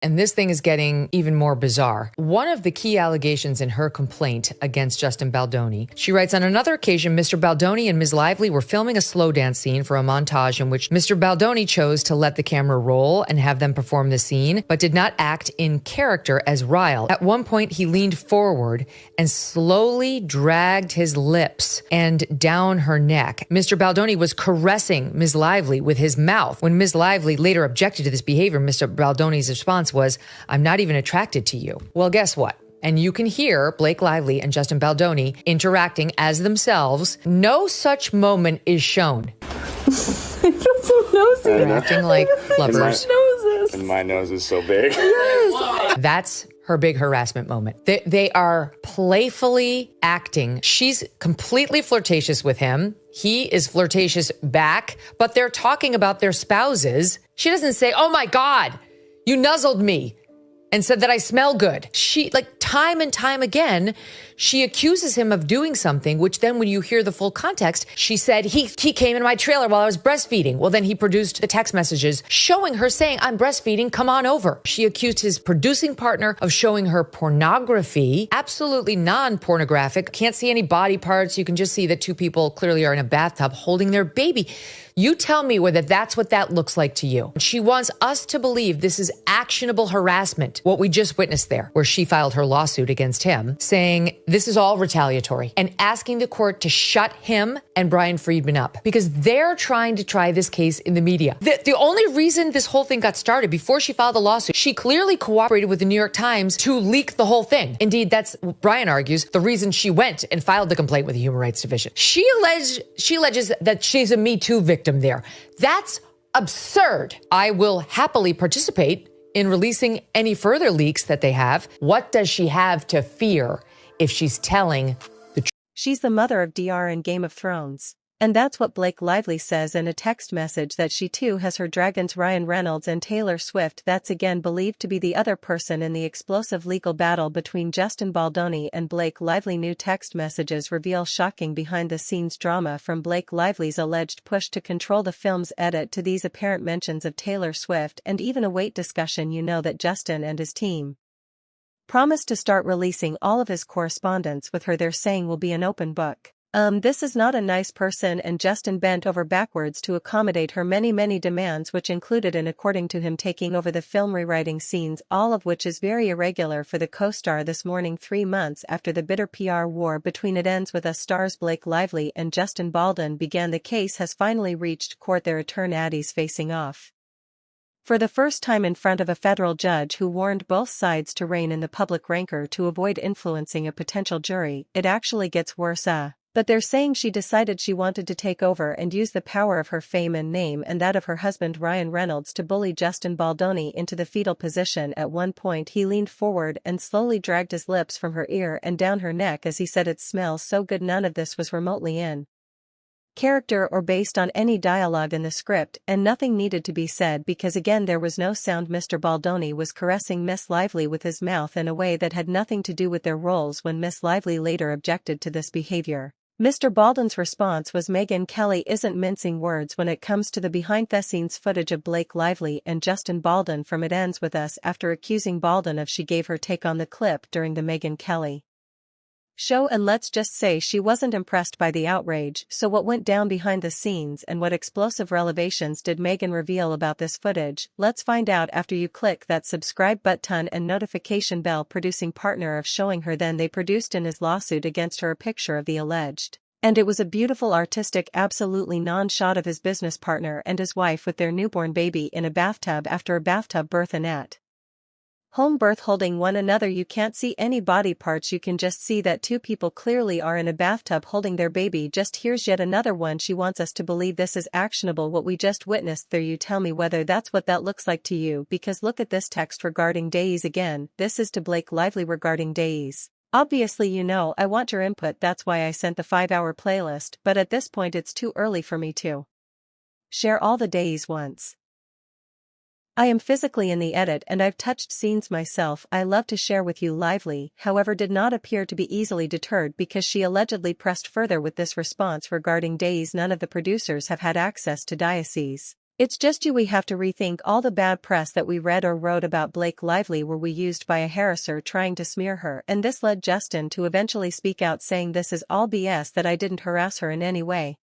And this thing is getting even more bizarre. One of the key allegations in her complaint against Justin Baldoni, she writes, on another occasion, Mr. Baldoni and Ms. Lively were filming a slow dance scene for a montage in which Mr. Baldoni chose to let the camera roll and have them perform the scene, but did not act in character as Ryle. At one point, he leaned forward and slowly dragged his lips and down her neck. Mr. Baldoni was caressing Ms. Lively with his mouth. When Ms. Lively later objected to this behavior, Mr. Baldoni's response was, I'm not even attracted to you. Well, guess what? And you can hear Blake Lively and Justin Baldoni interacting as themselves. No such moment is shown. They're acting like lovers. And my nose is so big. Yes. That's her big harassment moment. They are playfully acting. She's completely flirtatious with him. He is flirtatious back, but they're talking about their spouses. She doesn't say, oh my God, you nuzzled me and said that I smell good. She, like, time and time again, she accuses him of doing something, which then when you hear the full context, she said, he came in my trailer while I was breastfeeding. Well, then he produced the text messages showing her saying, I'm breastfeeding, come on over. She accused his producing partner of showing her pornography, absolutely non-pornographic. Can't see any body parts. You can just see that two people clearly are in a bathtub holding their baby. You tell me whether that's what that looks like to you. She wants us to believe this is actionable harassment, what we just witnessed there, where she filed her lawsuit against him, saying this is all retaliatory and asking the court to shut him and Brian Friedman up because they're trying to try this case in the media. The only reason this whole thing got started before she filed the lawsuit, she clearly cooperated with the New York Times to leak the whole thing. Indeed, that's, Brian argues, the reason she went and filed the complaint with the Human Rights Division. She alleges that she's a Me Too victim there. That's absurd. I will happily participate in releasing any further leaks that they have. What does she have to fear if she's telling the truth? She's the mother of DR in Game of Thrones. And that's what Blake Lively says in a text message, that she too has her dragons Ryan Reynolds and Taylor Swift. That's again believed to be the other person in the explosive legal battle between Justin Baldoni and Blake Lively. New text messages reveal shocking behind-the-scenes drama from Blake Lively's alleged push to control the film's edit to these apparent mentions of Taylor Swift and even a weight discussion. You know that Justin and his team promised to start releasing all of his correspondence with her. They're saying will be an open book. This is not a nice person, and Justin bent over backwards to accommodate her many demands, which included, and according to him, taking over the film, rewriting scenes, all of which is very irregular for the co-star. This morning, 3 months after the bitter PR war between It Ends With Us stars Blake Lively and Justin Baldoni began, the case has finally reached court, their attorneys facing off for the first time in front of a federal judge who warned both sides to rein in the public rancor to avoid influencing a potential jury. It actually gets worse, but they're saying she decided she wanted to take over and use the power of her fame and name and that of her husband Ryan Reynolds to bully Justin Baldoni into the fetal position. At one point he leaned forward and slowly dragged his lips from her ear and down her neck as he said, it smells so good. None of this was remotely in character or based on any dialogue in the script, and nothing needed to be said because again there was no sound. Mr. Baldoni was caressing Miss Lively with his mouth in a way that had nothing to do with their roles. When Miss Lively later objected to this behavior, Mr. Baldwin's response was, Megyn Kelly isn't mincing words when it comes to the behind-the-scenes footage of Blake Lively and Justin Baldoni from It Ends With Us, after accusing Baldoni of she gave her take on the clip during the Megyn Kelly show, and let's just say she wasn't impressed by the outrage. So what went down behind the scenes and what explosive revelations did Megyn reveal about this footage? Let's find out after you click that subscribe button and notification bell. Producing partner of showing her, then they produced in his lawsuit against her a picture of the alleged, and it was a beautiful artistic absolutely non-shot of his business partner and his wife with their newborn baby in a bathtub after a bathtub birth and at home birth holding one another. You can't see any body parts, you can just see that two people clearly are in a bathtub holding their baby. Just here's yet another one. She wants us to believe this is actionable, what we just witnessed there. You tell me whether that's what that looks like to you, because look at this text regarding days again. This is to Blake Lively regarding days. Obviously you know I want your input, that's why I sent the 5-hour playlist, but at this point it's too early for me to share all the days once I am physically in the edit and I've touched scenes myself. I love to share with you. Lively, however, did not appear to be easily deterred because she allegedly pressed further with this response regarding days. None of the producers have had access to diocese It's just we have to rethink all the bad press that we read or wrote about Blake Lively were we used by a harasser trying to smear her, and this led Justin to eventually speak out saying this is all BS, that I didn't harass her in any way,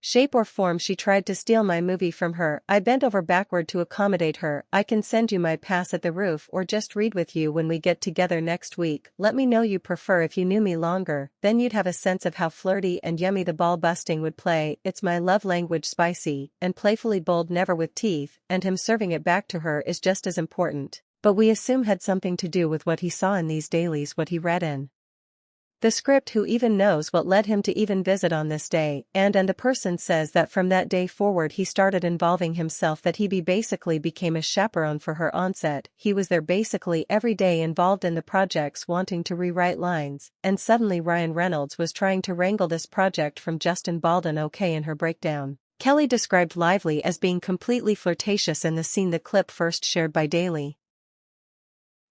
shape or form. She tried to steal my movie from her. I bent over backward to accommodate her. I can send you my pass at the roof or just read with you when we get together next week. Let me know you prefer. If you knew me longer, then you'd have a sense of how flirty and yummy the ball busting would play. It's my love language, spicy and playfully bold, never with teeth, and him serving it back to her is just as important. But we assume had something to do with what he saw in these dailies, what he read in the script. Who even knows what led him to even visit on this day, and the person says that from that day forward he started involving himself, that he basically became a chaperone for her on set. He was there basically every day, involved in the projects, wanting to rewrite lines, and suddenly Ryan Reynolds was trying to wrangle this project from Justin Baldwin. Okay, in her breakdown, Kelly described Lively as being completely flirtatious in the scene, the clip first shared by Daily.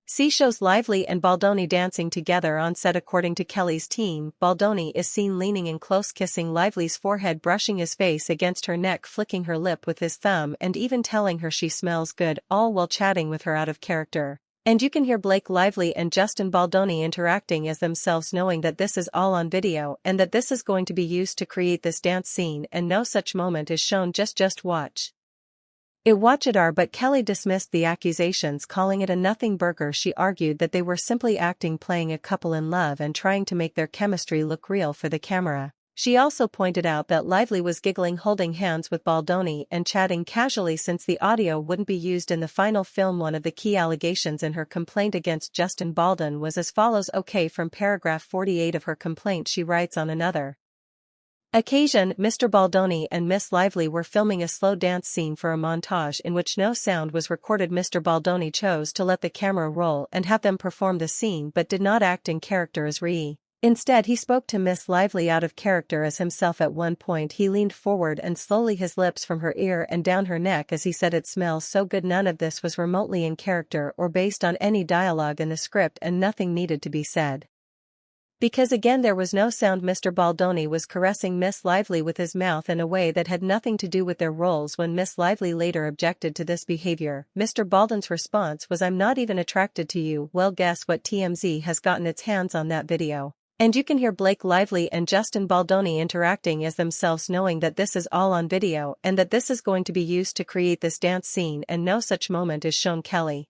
C shows Lively and Baldoni dancing together on set. According to Kelly's team, Baldoni is seen leaning in close, kissing Lively's forehead, brushing his face against her neck, flicking her lip with his thumb, and even telling her she smells good, all while chatting with her out of character. And you can hear Blake Lively and Justin Baldoni interacting as themselves, knowing that this is all on video and that this is going to be used to create this dance scene, and no such moment is shown. Just watch it are. But Kelly dismissed the accusations, calling it a nothing burger. She argued that they were simply acting, playing a couple in love and trying to make their chemistry look real for the camera. She also pointed out that Lively was giggling, holding hands with Baldoni and chatting casually since the audio wouldn't be used in the final film. One of the key allegations in her complaint against Justin Baldwin was as follows. Okay, from paragraph 48 of her complaint, she writes, on another occasion, Mr. Baldoni and Miss Lively were filming a slow dance scene for a montage in which no sound was recorded. Mr. Baldoni chose to let the camera roll and have them perform the scene, but did not act in character as Ree. Instead, he spoke to Miss Lively out of character as himself. At one point he leaned forward and slowly his lips from her ear and down her neck as he said, "It smells so good." None of this was remotely in character or based on any dialogue in the script, and nothing needed to be said, because again there was no sound. Mr. Baldoni was caressing Miss Lively with his mouth in a way that had nothing to do with their roles. When Miss Lively later objected to this behavior, Mr. Baldwin's response was, "I'm not even attracted to you." Well, guess what? TMZ has gotten its hands on that video. And you can hear Blake Lively and Justin Baldoni interacting as themselves, knowing that this is all on video and that this is going to be used to create this dance scene, and no such moment is shown. Kelly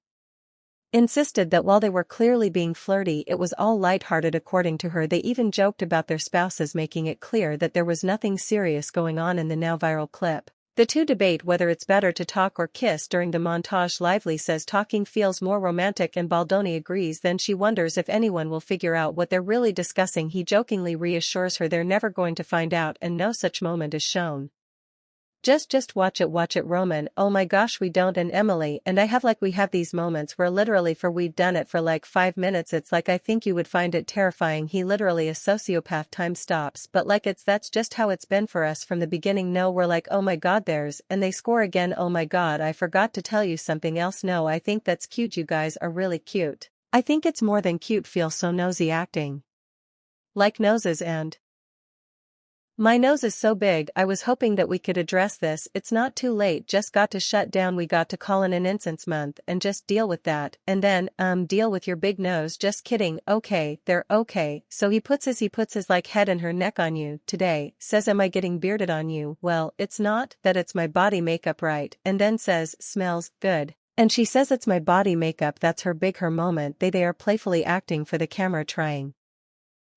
insisted that while they were clearly being flirty, it was all lighthearted. According to her, they even joked about their spouses, making it clear that there was nothing serious going on in the now viral clip. The two debate whether it's better to talk or kiss during the montage. Lively says talking feels more romantic and Baldoni agrees. Then she wonders if anyone will figure out what they're really discussing. He jokingly reassures her they're never going to find out and no such moment is shown. Just watch it. Roman, oh my gosh, we don't. And Emily and I have we have these moments where literally we'd done it for 5 minutes. It's I think you would find it terrifying. He literally a sociopath. Time stops, but that's just how it's been for us from the beginning. No, we're oh my god, and they score again. Oh my god, I forgot to tell you something else. No, I think that's cute. You guys are really cute. I think it's more than cute. Feel so nosy, acting like noses, and my nose is so big. I was hoping that we could address this. It's not too late, just got to shut down. We got to call in an incense month and just deal with that, and then deal with your big nose. Just kidding. Okay, they're okay. So he puts his head and her neck on you today, says, "Am I getting bearded on you?" Well, it's not that, it's my body makeup, right? And then says, "Smells good." And she says it's my body makeup. That's her moment. They are playfully acting for the camera, trying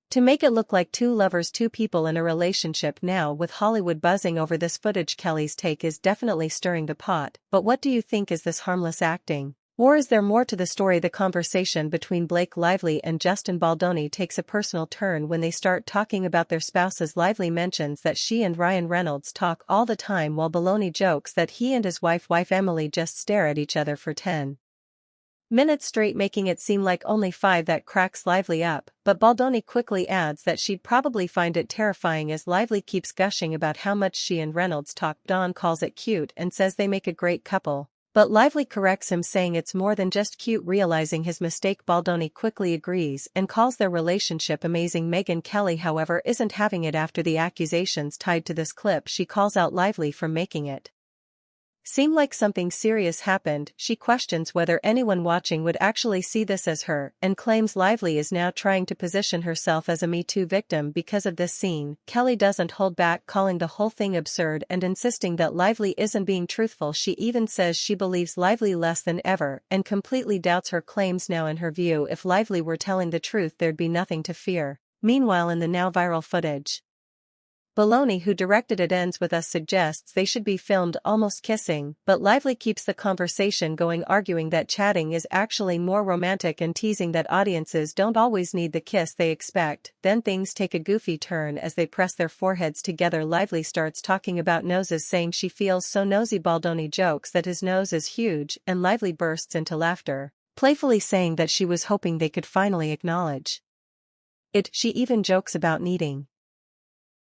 to make it look like two lovers, two people in a relationship. Now, with Hollywood buzzing over this footage, Kelly's take is definitely stirring the pot. But what do you think? Is this harmless acting, or is there more to the story? The conversation between Blake Lively and Justin Baldoni takes a personal turn when they start talking about their spouses. Lively mentions that she and Ryan Reynolds talk all the time, while Baldoni jokes that he and his wife Emily just stare at each other for 10 minutes straight, making it seem like only 5. That cracks Lively up, but Baldoni quickly adds that she'd probably find it terrifying as Lively keeps gushing about how much she and Reynolds talk. Dawn calls it cute and says they make a great couple, but Lively corrects him, saying it's more than just cute. Realizing his mistake, Baldoni quickly agrees and calls their relationship amazing. Megyn Kelly, however, isn't having it after the accusations tied to this clip. She calls out Lively for making it seem like something serious happened. She questions whether anyone watching would actually see this as her, and claims Lively is now trying to position herself as a Me Too victim because of this scene. Kelly doesn't hold back, calling the whole thing absurd and insisting that Lively isn't being truthful. She even says she believes Lively less than ever, and completely doubts her claims now. In her view, if Lively were telling the truth, there'd be nothing to fear. Meanwhile, in the now viral footage, Baloney, who directed it, ends with us suggests they should be filmed almost kissing, but Lively keeps the conversation going, arguing that chatting is actually more romantic and teasing that audiences don't always need the kiss they expect. Then things take a goofy turn as they press their foreheads together. Lively starts talking about noses, saying she feels so nosy. Baloney jokes that his nose is huge, and Lively bursts into laughter, playfully saying that she was hoping they could finally acknowledge it. She even jokes about needing